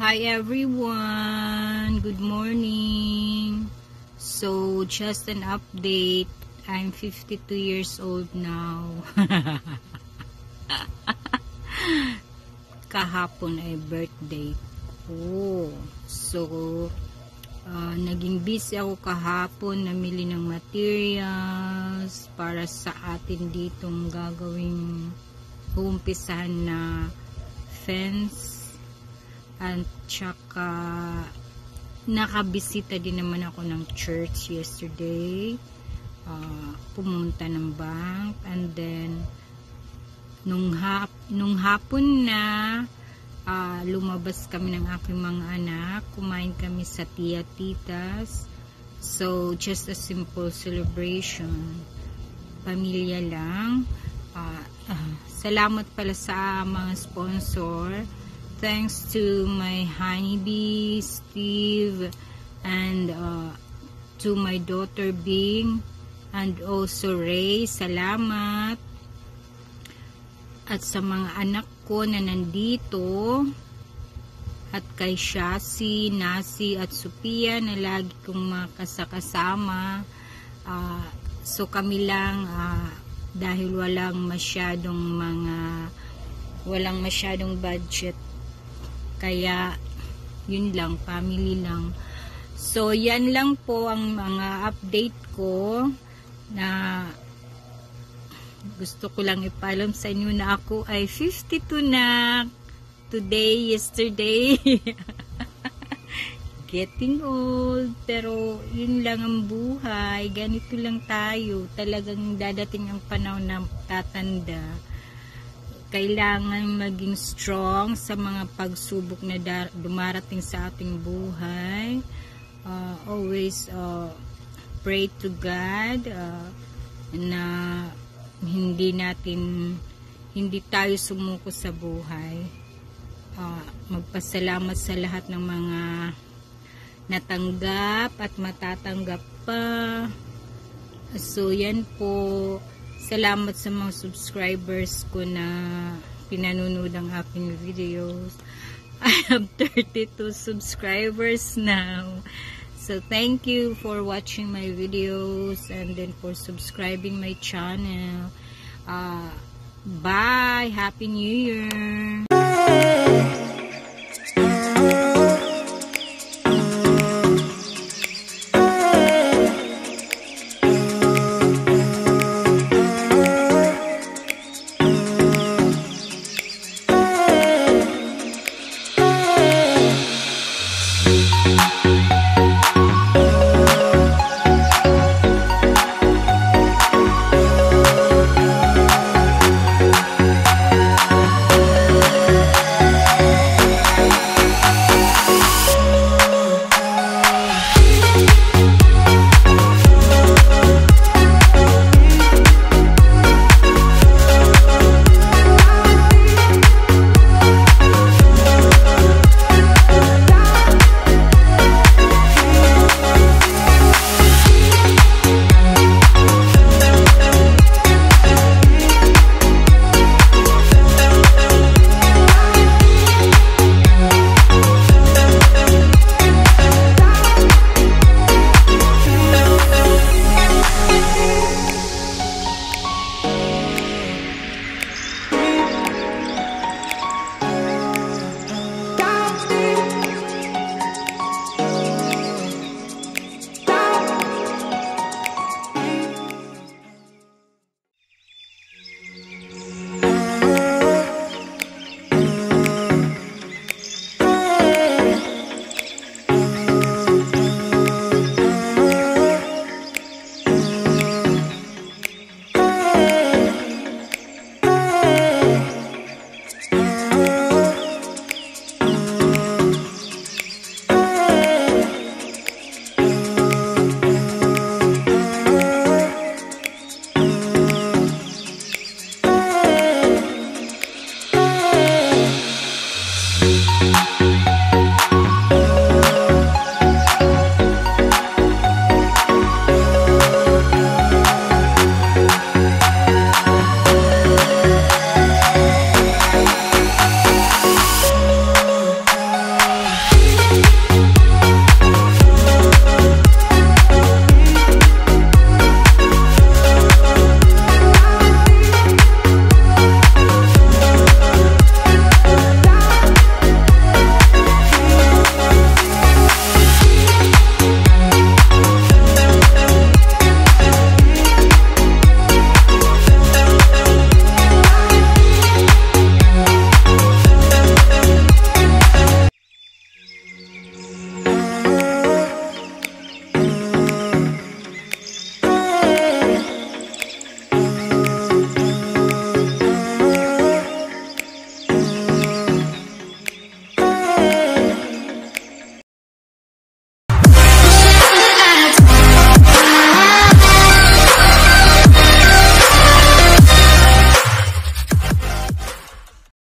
Hi everyone, good morning. So just an update, I'm 52 years old now. Kahapon ay birthday ko. So naging busy ako kahapon, namili ng materials para sa atin ditong gagawing uumpisahan na fence. At saka nakabisita din naman ako ng church yesterday, pumunta ng bank, and then nung hapon na lumabas kami ng aking mga anak, kumain kami sa titas. So just a simple celebration, pamilya lang. Salamat pala sa mga sponsor. Thanks to my honeybee, Steve, and to my daughter Bing, and also Ray, salamat. At sa mga anak ko na nandito, at kay Shasi, Nasi, at Sophia na lagi kong makasama. So kami lang, dahil walang masyadong budget. Kaya yun lang, family lang. So yan lang po ang mga update ko, na gusto ko lang ipaalam sa inyo na ako ay 52 na today, yesterday. Getting old, pero yun lang ang buhay, ganito lang tayo. Talagang dadating ang panahon na tatanda. Kailangan maging strong sa mga pagsubok na dumarating sa ating buhay. Always pray to God na hindi tayo sumuko sa buhay. Magpasalamat sa lahat ng mga natanggap at matatanggap pa. So yan po. Salamat sa mga subscribers ko na pinanonood ang aking videos. I have 32 subscribers now. So thank you for watching my videos and then for subscribing my channel. Bye! Happy New Year!